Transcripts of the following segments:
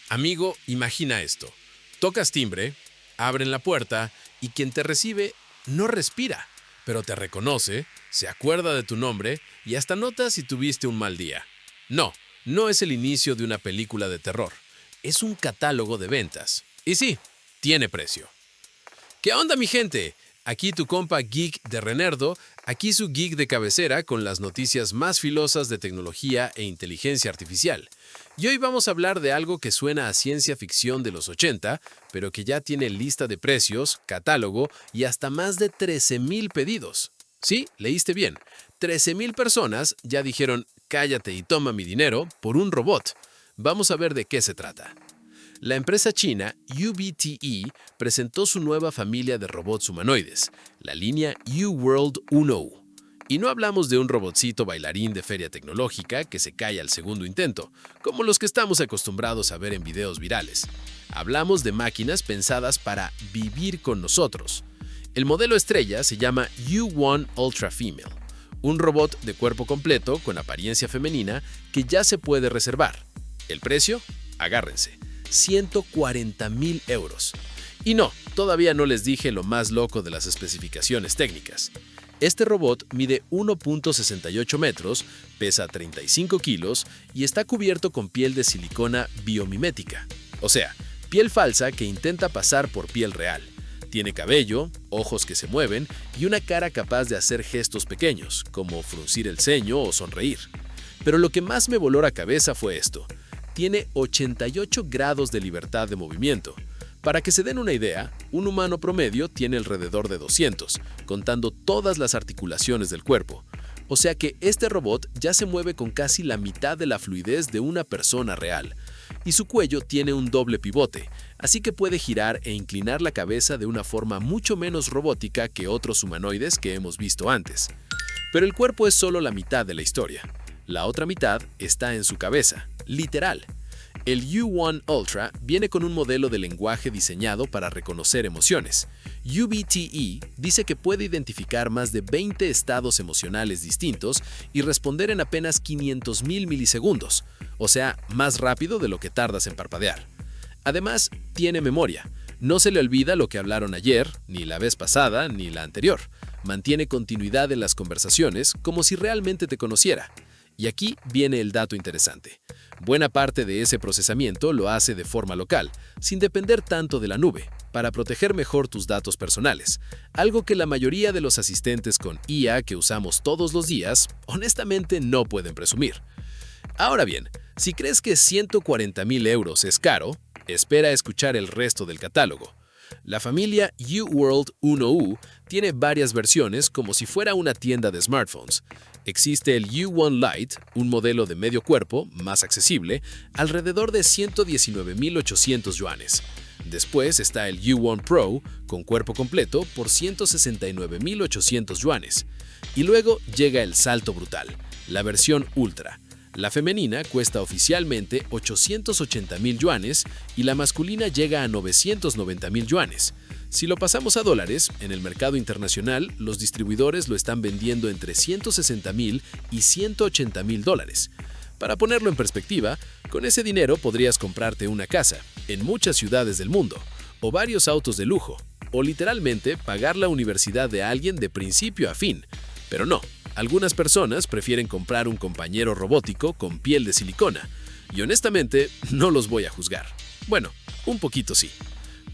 Amigo, imagina esto. Tocas timbre, abren la puerta y quien te recibe no respira, pero te reconoce, se acuerda de tu nombre y hasta nota si tuviste un mal día. No, no es el inicio de una película de terror. Es un catálogo de ventas. Y sí, tiene precio. ¿Qué onda, mi gente? Aquí tu compa geek de Renerdo, aquí su geek de cabecera con las noticias más filosas de tecnología e inteligencia artificial. Y hoy vamos a hablar de algo que suena a ciencia ficción de los 80, pero que ya tiene lista de precios, catálogo y hasta más de 13,000 pedidos. Sí, leíste bien. 13,000 personas ya dijeron cállate y toma mi dinero por un robot. Vamos a ver de qué se trata. La empresa china UBTE presentó su nueva familia de robots humanoides, la línea UWorld 1. Y no hablamos de un robotcito bailarín de feria tecnológica que se cae al segundo intento, como los que estamos acostumbrados a ver en videos virales. Hablamos de máquinas pensadas para vivir con nosotros. El modelo estrella se llama U1 Ultra Female, un robot de cuerpo completo con apariencia femenina que ya se puede reservar. ¿El precio? Agárrense. 140,000 euros. Y no, todavía no les dije lo más loco de las especificaciones técnicas. Este robot mide 1.68 metros, pesa 35 kilos y está cubierto con piel de silicona biomimética, o sea, piel falsa que intenta pasar por piel real. Tiene cabello, ojos que se mueven y una cara capaz de hacer gestos pequeños, como fruncir el ceño o sonreír. Pero lo que más me voló la cabeza fue esto. Tiene 88 grados de libertad de movimiento. Para que se den una idea, un humano promedio tiene alrededor de 200, contando todas las articulaciones del cuerpo. O sea que este robot ya se mueve con casi la mitad de la fluidez de una persona real. Y su cuello tiene un doble pivote, así que puede girar e inclinar la cabeza de una forma mucho menos robótica que otros humanoides que hemos visto antes. Pero el cuerpo es solo la mitad de la historia. La otra mitad está en su cabeza, literal. El U1 Ultra viene con un modelo de lenguaje diseñado para reconocer emociones. UBTE dice que puede identificar más de 20 estados emocionales distintos y responder en apenas 500,000 milisegundos, o sea, más rápido de lo que tardas en parpadear. Además, tiene memoria. No se le olvida lo que hablaron ayer, ni la vez pasada, ni la anterior. Mantiene continuidad en las conversaciones como si realmente te conociera. Y aquí viene el dato interesante. Buena parte de ese procesamiento lo hace de forma local, sin depender tanto de la nube, para proteger mejor tus datos personales, algo que la mayoría de los asistentes con IA que usamos todos los días, honestamente no pueden presumir. Ahora bien, si crees que 140,000 euros es caro, espera a escuchar el resto del catálogo. La familia UWorld 1U tiene varias versiones como si fuera una tienda de smartphones. Existe el U1 Lite, un modelo de medio cuerpo, más accesible, alrededor de 119,800 yuanes. Después está el U1 Pro, con cuerpo completo, por 169,800 yuanes. Y luego llega el salto brutal, la versión Ultra. La femenina cuesta oficialmente 880,000 yuanes y la masculina llega a 990,000 yuanes. Si lo pasamos a dólares, en el mercado internacional, los distribuidores lo están vendiendo entre 160,000 y 180,000 dólares. Para ponerlo en perspectiva, con ese dinero podrías comprarte una casa en muchas ciudades del mundo, o varios autos de lujo, o literalmente pagar la universidad de alguien de principio a fin. Pero no. Algunas personas prefieren comprar un compañero robótico con piel de silicona, y honestamente no los voy a juzgar. Bueno, un poquito sí.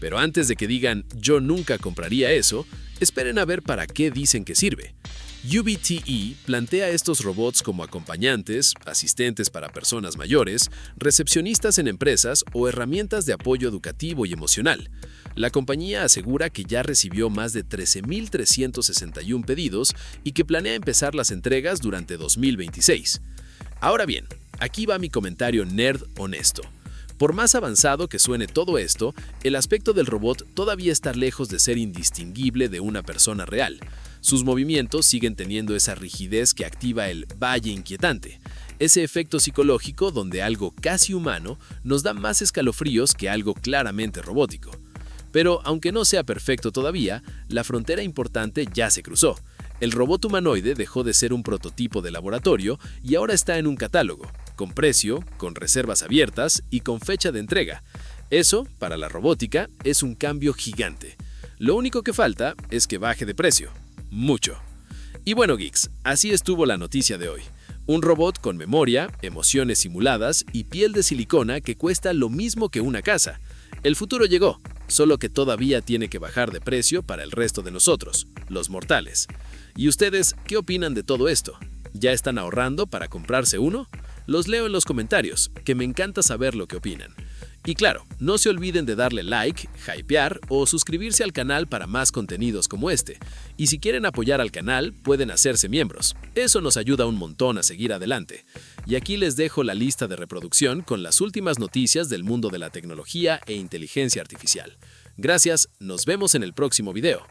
Pero antes de que digan yo nunca compraría eso, esperen a ver para qué dicen que sirve. UBTE plantea estos robots como acompañantes, asistentes para personas mayores, recepcionistas en empresas o herramientas de apoyo educativo y emocional. La compañía asegura que ya recibió más de 13,361 pedidos y que planea empezar las entregas durante 2026. Ahora bien, aquí va mi comentario nerd honesto. Por más avanzado que suene todo esto, el aspecto del robot todavía está lejos de ser indistinguible de una persona real. Sus movimientos siguen teniendo esa rigidez que activa el valle inquietante, ese efecto psicológico donde algo casi humano nos da más escalofríos que algo claramente robótico. Pero aunque no sea perfecto todavía, la frontera importante ya se cruzó. El robot humanoide dejó de ser un prototipo de laboratorio y ahora está en un catálogo, con precio, con reservas abiertas y con fecha de entrega. Eso, para la robótica, es un cambio gigante. Lo único que falta es que baje de precio. Mucho. Y bueno, geeks, así estuvo la noticia de hoy. Un robot con memoria, emociones simuladas y piel de silicona que cuesta lo mismo que una casa. El futuro llegó, solo que todavía tiene que bajar de precio para el resto de nosotros, los mortales. ¿Y ustedes qué opinan de todo esto? ¿Ya están ahorrando para comprarse uno? Los leo en los comentarios, que me encanta saber lo que opinan. Y claro, no se olviden de darle like, hypear o suscribirse al canal para más contenidos como este. Y si quieren apoyar al canal, pueden hacerse miembros. Eso nos ayuda un montón a seguir adelante. Y aquí les dejo la lista de reproducción con las últimas noticias del mundo de la tecnología e inteligencia artificial. Gracias, nos vemos en el próximo video.